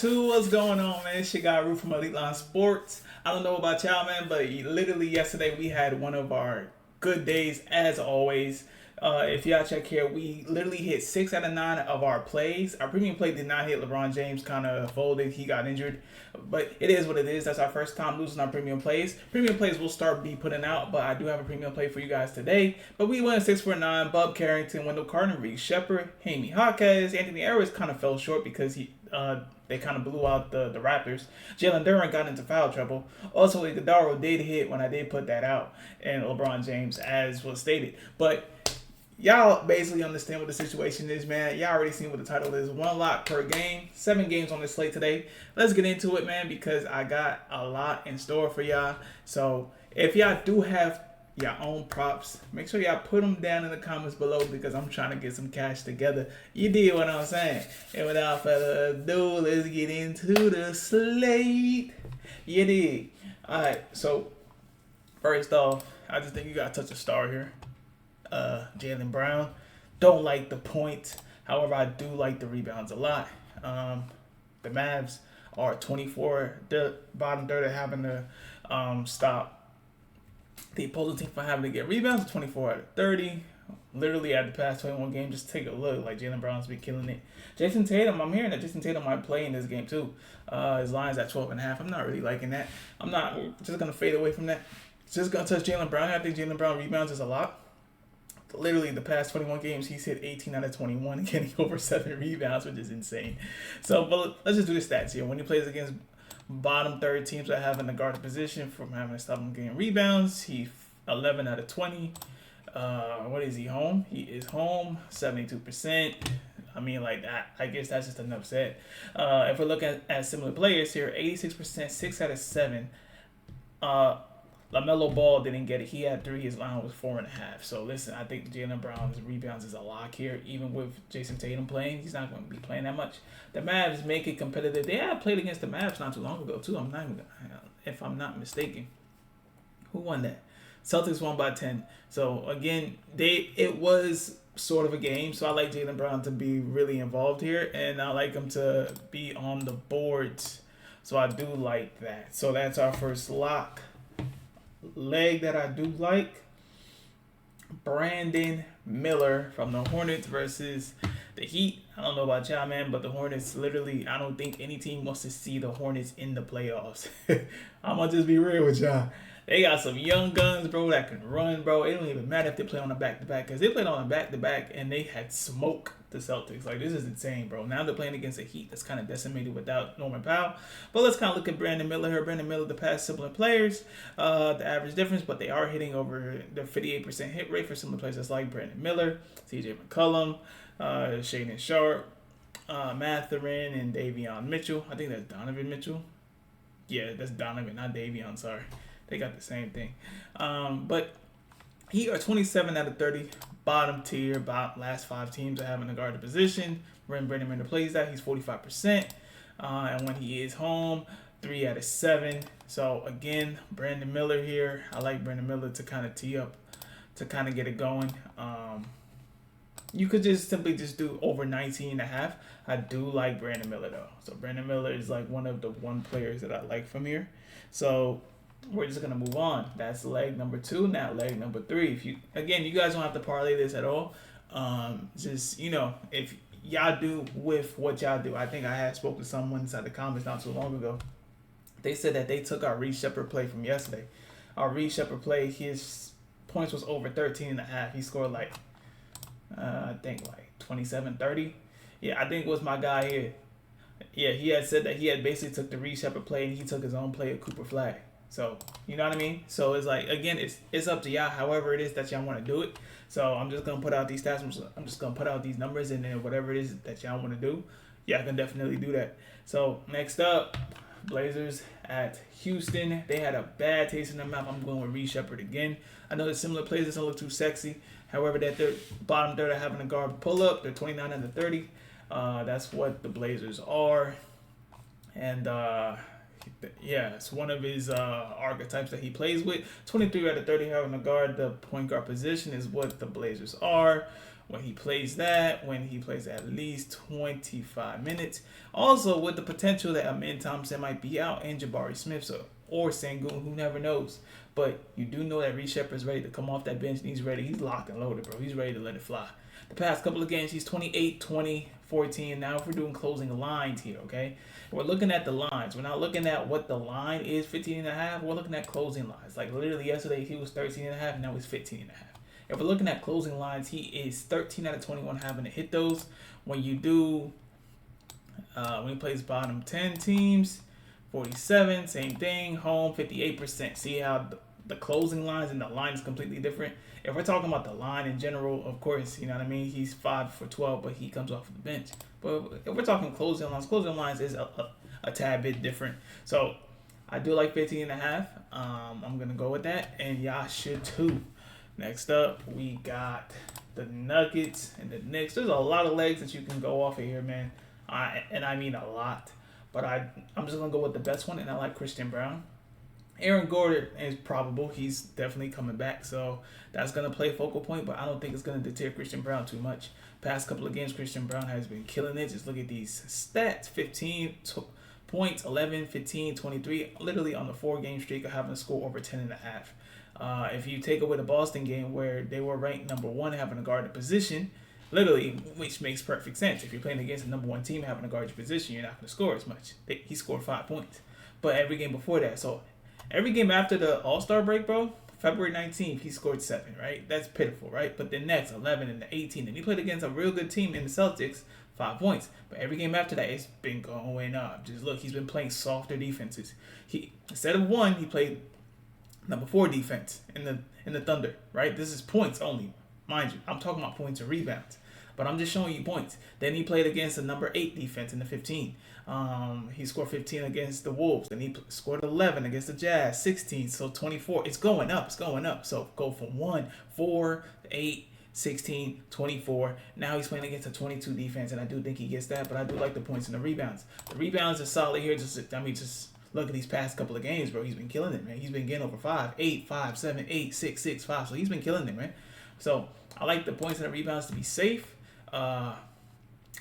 2, what's going on, man? It's your guy Rue from Elite Line Sports. I don't know about y'all, man, but literally yesterday we had one of our good days as always. If y'all check here, we literally hit 6 out of 9 of our plays. Our premium play did not hit. LeBron James kind of folded. He got injured. But it is what it is. That's our first time losing our premium plays. Premium plays will start be putting out, but I do have a premium play for you guys today. But we went 6 for 9. Bub Carrington, Wendell Carter, Reed Shepard, Jaime Jaquez, Anthony Edwards kind of fell short because they kind of blew out the Raptors. Jalen Duren got into foul trouble. Also, Iguodala did hit when I did put that out, and LeBron James, as was stated. But y'all basically understand what the situation is, man. Y'all already seen what the title is. 1 lock per game. 7 games on this slate today. Let's get into it, man, because I got a lot in store for y'all. So if y'all do have your own props, make sure y'all put them down in the comments below because I'm trying to get some cash together. You did what I'm saying. And without further ado, let's get into the slate. You did. Alright, so first off, I just think you gotta touch a star here. Jaylen Brown. Don't like the points. However, I do like the rebounds a lot. The Mavs are 24. The bottom third of having to stop the opposing team from having to get rebounds. 24 out of 30. Literally at the past 21 games, just take a look. Like Jaylen Brown's been killing it. Jason Tatum, I'm hearing that Jason Tatum might play in this game too. His line's at 12.5. I'm not really liking that. I'm not just gonna fade away from that. Just gonna touch Jaylen Brown. I think Jaylen Brown rebounds is a lot. Literally, the past 21 games, he's hit 18 out of 21, getting over 7 rebounds, which is insane. So, but let's just do the stats here. When he plays against bottom third teams that have in the guard position from having to stop him getting rebounds, he's 11 out of 20. What is he home? He is home, 72%. I mean, like that. I guess that's just enough said. If we're looking at similar players here, 86%, 6 out of 7. LaMelo Ball didn't get it. He had 3. His line was 4.5. So listen, I think Jaylen Brown's rebounds is a lock here. Even with Jason Tatum playing, he's not going to be playing that much. The Mavs make it competitive. They had played against the Mavs not too long ago too. If I'm not mistaken. Who won that? Celtics won by 10. So again, it was sort of a game. So I like Jaylen Brown to be really involved here, and I like him to be on the boards. So I do like that. So that's our first lock. Leg that I do like, Brandon Miller from the Hornets versus the Heat. I don't know about y'all, man, but the Hornets, literally, I don't think any team wants to see the Hornets in the playoffs. I'm going to just be real with y'all. They got some young guns, bro, that can run, bro. It don't even matter if they play on a back-to-back, because they played on a back-to-back, and they had smoked the Celtics. Like, this is insane, bro. Now they're playing against a Heat that's kind of decimated without Norman Powell. But let's kind of look at Brandon Miller here. Brandon Miller, the past similar players, the average difference, but they are hitting over the 58% hit rate for similar players that's like Brandon Miller, CJ McCollum, Shaedon Sharp, Mathurin, and Davion Mitchell. I think that's Donovan Mitchell. Yeah, that's Donovan, not Davion, sorry. They got the same thing. But he are 27 out of 30, bottom tier, last 5 teams are having to guard the position. When Brandon Miller plays that, he's 45%. And when he is home, 3 out of 7. So again, Brandon Miller here. I like Brandon Miller to kind of tee up, to kind of get it going. You could just simply do over 19.5. I do like Brandon Miller though. So Brandon Miller is like one of the players that I like from here. So we're just gonna move on. That's leg number 2. Now leg number 3. If you guys don't have to parlay this at all. Just if y'all do with what y'all do. I think I had spoke to someone inside the comments not too long ago. They said that they took our Reed Shepard play from yesterday. Our Reed Shepard play, his points was over 13.5. He scored like I think like 27, 30. Yeah, I think it was my guy here. Yeah, he had said that he had basically took the Reed Shepard play and he took his own play at Cooper Flag. So, you know what I mean? So, it's like, again, it's up to y'all, however it is that y'all want to do it. So, I'm just going to put out these stats. I'm just going to put out these numbers, and then whatever it is that y'all want to do, y'all can definitely do that. So, next up, Blazers at Houston. They had a bad taste in their mouth. I'm going with Reed Shepard again. I know the similar plays doesn't look too sexy. However, that bottom third are having a guard pull up. They're 29 under 30. That's what the Blazers are. And, yeah, it's one of his archetypes that he plays with. 23 out of 30 having a guard. The point guard position is what the Blazers are. when he plays that, when he plays at least 25 minutes. Also, with the potential that Amin Thompson might be out and Jabari Smith, or Sengun, who never knows. But you do know that Reed Shepard's ready to come off that bench, and he's ready. He's locked and loaded, bro. He's ready to let it fly. The past couple of games, he's 28, 20, 14. Now, if we're doing closing lines here, okay? We're looking at the lines. We're not looking at what the line is, 15.5. We're looking at closing lines. Like, literally yesterday, he was 13.5, and now he's 15.5. If we're looking at closing lines, he is 13 out of 21 having to hit those. When you do, when he plays bottom 10 teams, 47, same thing. Home, 58%. See how the closing lines and the line is completely different. If we're talking about the line in general, of course, you know what I mean? He's 5 for 12, but he comes off of the bench. But if we're talking closing lines is a tad bit different. So I do like 15.5. I'm going to go with that. And y'all should too. Next up, we got the Nuggets and the Knicks. There's a lot of legs that you can go off of here, man. I mean a lot. But I'm just going to go with the best one, and I like Christian Brown. Aaron Gordon is probable. He's definitely coming back, so that's going to play focal point, but I don't think it's going to deter Christian Brown too much. Past couple of games, Christian Brown has been killing it. Just look at these stats. 15 points, 11, 15, 23. Literally on the 4-game streak of having to score over 10.5. If you take away the Boston game where they were ranked number 1 having to guard the position, literally, which makes perfect sense. If you're playing against a number 1 team having to guard your position, you're not going to score as much. He scored 5 points. But every game before that, so every game after the All-Star break, bro, February 19th, he scored 7, right? That's pitiful, right? But the next, 11 and the 18. And he played against a real good team in the Celtics, 5 points. But every game after that, it's been going up. Just look, he's been playing softer defenses. Instead of 1, he played number 4 defense in the Thunder, right? This is points only, mind you. I'm talking about points and rebounds, but I'm just showing you points. Then he played against the number 8 defense in the 15. He scored 15 against the Wolves. Then he scored 11 against the Jazz, 16. So 24. It's going up. It's going up. So go from 1, 4, 8, 16, 24. Now he's playing against a 22 defense, and I do think he gets that, but I do like the points and the rebounds. The rebounds are solid here. Just look at these past couple of games, bro. He's been killing it, man. He's been getting over 5, 8, 5, 7, 8, 6, 6, 5. So he's been killing it, man. So I like the points and the rebounds to be safe.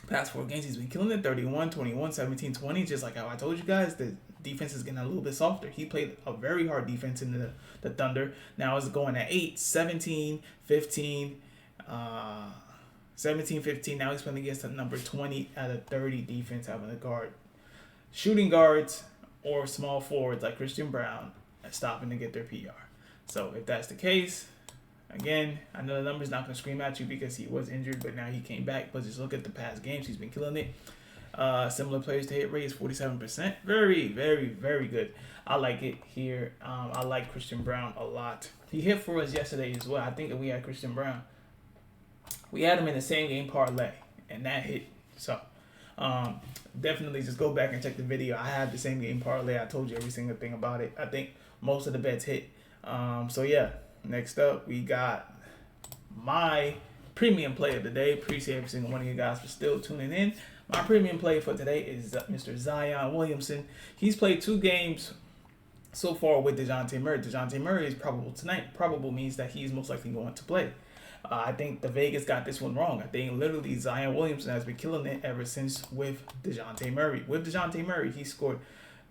Past 4 games, he's been killing it. 31, 21, 17, 20. Just like how I told you guys, the defense is getting a little bit softer. He played a very hard defense in the Thunder. Now it's going at 8, 17, 15, 17, 15. Now he's playing against a number 20 out of 30 defense having to guard shooting guards or small forwards like Christian Brown and stopping to get their PR. So if that's the case, again, I know the number's not going to scream at you because he was injured, but now he came back. But just look at the past games. He's been killing it. Similar players to hit rate is 47%. Very, very, very good. I like it here. I like Christian Brown a lot. He hit for us yesterday as well. I think if we had Christian Brown, we had him in the same game parlay, and that hit. So definitely just go back and check the video. I had the same game parlay. I told you every single thing about it. I think most of the bets hit. So yeah. Next up, we got my premium play of the day. Appreciate every single one of you guys for still tuning in. My premium play for today is Mr. Zion Williamson. He's played 2 games so far with DeJounte Murray. DeJounte Murray is probable tonight. Probable means that he's most likely going to play. I think the Vegas got this one wrong. I think literally Zion Williamson has been killing it ever since with DeJounte Murray. With DeJounte Murray, he scored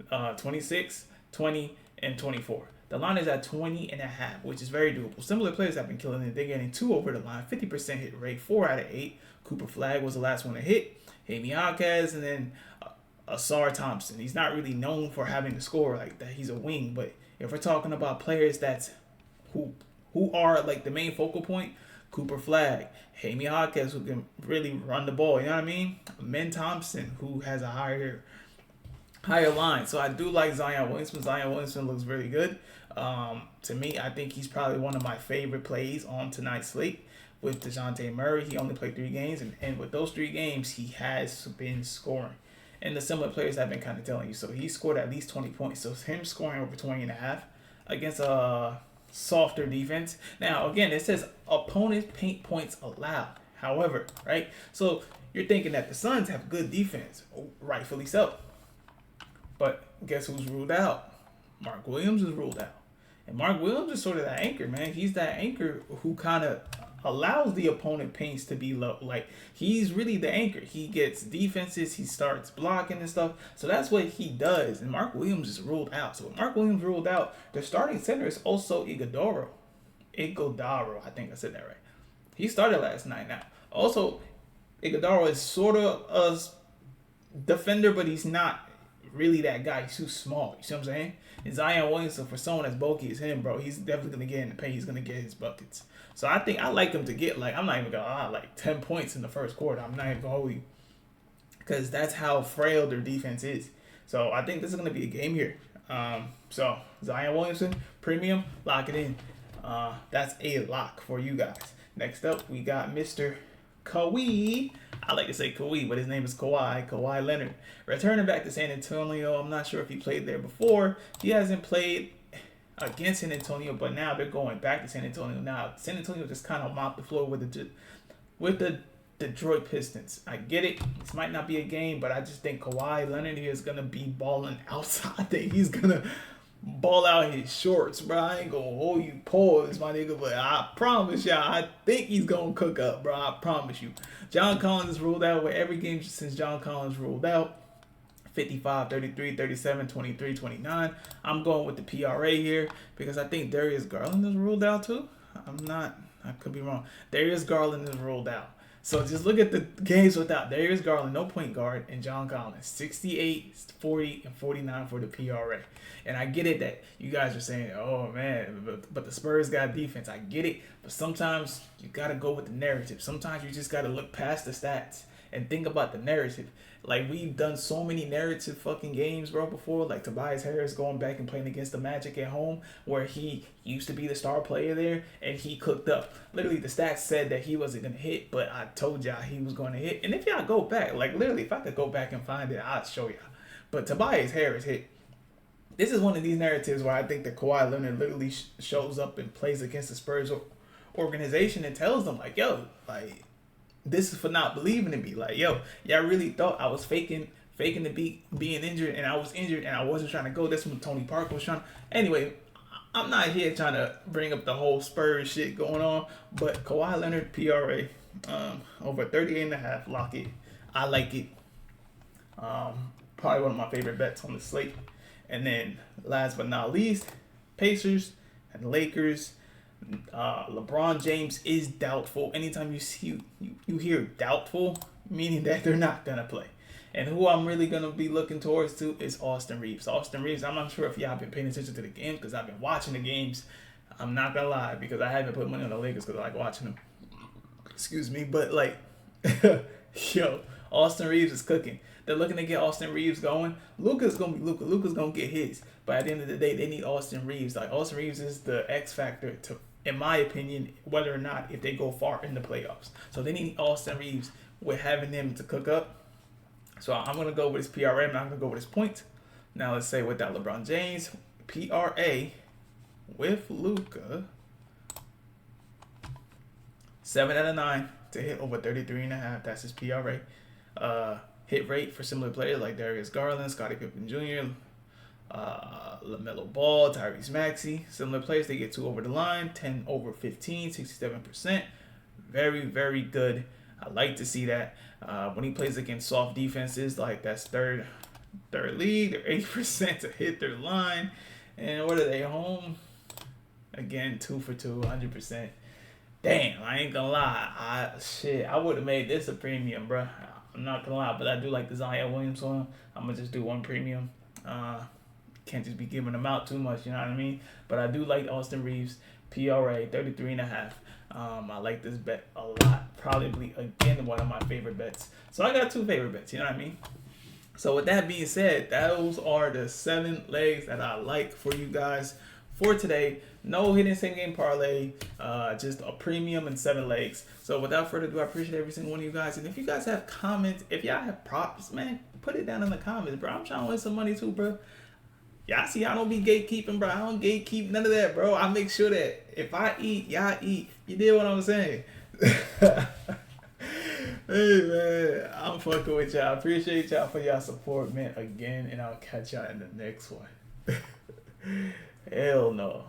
26, 20, and 24. The line is at 20.5, which is very doable. Similar players have been killing it. They're getting 2 over the line, 50% hit rate, 4 out of 8. Cooper Flagg was the last one to hit. Jaime Jaquez, and then Asar Thompson. He's not really known for having to score like that. He's a wing, but if we're talking about players that's who are like the main focal point, Cooper Flagg, Jaime Jaquez, who can really run the ball. You know what I mean? Men Thompson, who has a higher line. So I do like Zion Williamson. Zion Williamson looks really good. To me, I think he's probably one of my favorite plays on tonight's slate. With DeJounte Murray, he only played 3 games, and with those 3 games, he has been scoring. And the similar players I've been kind of telling you. So he scored at least 20 points. So him scoring over 20.5 against a softer defense. Now, again, it says opponent paint points allowed. However, right? So you're thinking that the Suns have good defense. Rightfully so. But guess who's ruled out? Mark Williams is ruled out. And Mark Williams is sort of that anchor, man. He's that anchor who kind of allows the opponent paints to be low. Like, he's really the anchor. He gets defenses, he starts blocking and stuff. So that's what he does. And Mark Williams is ruled out. So with Mark Williams ruled out, the starting center is also Iguodaro. I think I said that right. He started last night now. Also, Iguodaro is sort of a defender, but he's not really that guy. He's too small. You see what I'm saying? And Zion Williamson, for someone as bulky as him, bro, he's definitely going to get in the paint. He's going to get his buckets. So I think I like him to get, like, I'm not even going to like 10 points in the first quarter. I'm not even going to hold you. Because that's how frail their defense is. So I think this is going to be a game here. So Zion Williamson, premium, lock it in. That's a lock for you guys. Next up, we got Mr. Kawhi. I like to say Kawhi, but his name is Kawhi Leonard. Returning back to San Antonio. I'm not sure if he played there before. He hasn't played against San Antonio, but now they're going back to San Antonio. Now, San Antonio just kind of mopped the floor with the Detroit Pistons. I get it. This might not be a game, but I just think Kawhi Leonard is going to be balling outside. I think he's going to ball out his shorts, bro. I ain't gonna hold you pause, my nigga, but I promise y'all, I think he's gonna cook up, bro. I promise you. John Collins is ruled out with every game since John Collins ruled out. 55, 33, 37, 23, 29. I'm going with the PRA here because I think Darius Garland is ruled out too. I could be wrong. Darius Garland is ruled out. So just look at the games without Darius Garland, no point guard, and John Collins. 68, 40, and 49 for the PRA. And I get it that you guys are saying, oh, man, but the Spurs got defense. I get it. But sometimes you got to go with the narrative. Sometimes you just got to look past the stats and think about the narrative. Like, we've done so many narrative fucking games, bro, before. Like, Tobias Harris going back and playing against the Magic at home, where he used to be the star player there, and he cooked up. Literally, the stats said that he wasn't going to hit, but I told y'all he was going to hit. And if y'all go back, like, literally, if I could go back and find it, I'd show y'all. But Tobias Harris hit. This is one of these narratives where I think that Kawhi Leonard literally shows up and plays against the Spurs organization and tells them, like, yo, like, this is for not believing in me. Like, yo, y'all really thought I was faking to be being injured, and I was injured, and I wasn't trying to go. That's when Tony Parker was trying. Anyway, I'm not here trying to bring up the whole Spurs shit going on, but Kawhi Leonard, PRA, over 38.5, lock it. I like it. Probably one of my favorite bets on the slate. And then, last but not least, Pacers and Lakers. LeBron James is doubtful. Anytime you hear doubtful, meaning that they're not gonna play. And who I'm really gonna be looking towards to is Austin Reeves. Austin Reeves, I'm not sure if y'all been paying attention to the games because I've been watching the games. I'm not gonna lie because I haven't put money on the Lakers because I like watching them. Excuse me, but like, yo, Austin Reeves is cooking. They're looking to get Austin Reeves going. Luka's gonna be Luka. Luka's gonna get his. But at the end of the day, they need Austin Reeves. Like, Austin Reeves is the X factor to, in my opinion, whether or not if they go far in the playoffs. So they need Austin Reeves with having them to cook up. So I'm gonna go with his PRA. I'm not gonna go with his points. Now let's say without LeBron James, PRA with Luka, 7 out of 9 to hit over 33.5. That's his PRA. Hit rate for similar players like Darius Garland, Scottie Pippen Jr., LaMelo Ball, Tyrese Maxey. Similar players, they get 2 over the line, 10 over 15, 67%. Very, very good. I like to see that. When he plays against soft defenses, like that's third league, they're 80% to hit their line. And what are they, home? Again, 2 for 2, 100%. Damn, I ain't gonna lie. I would have made this a premium, bro. I'm not gonna lie, but I do like the Zion Williams one. I'm gonna just do one premium. Can't just be giving them out too much, you know what I mean? But I do like Austin Reeves, PRA 33.5. I like this bet a lot. Probably again one of my favorite bets. So I got 2 favorite bets, you know what I mean? So with that being said, those are the 7 legs that I like for you guys for today. No hidden same game parlay, just a premium and 7 legs. So without further ado, I appreciate every single one of you guys. And if you guys have comments, if y'all have props, man, put it down in the comments, bro. I'm trying to win some money too, bro. Y'all see, I don't be gatekeeping, bro. I don't gatekeep none of that, bro. I make sure that if I eat, y'all eat. You did what I'm saying? Hey, man, I'm fucking with y'all. I appreciate y'all for y'all support, man, again. And I'll catch y'all in the next one. Hell no.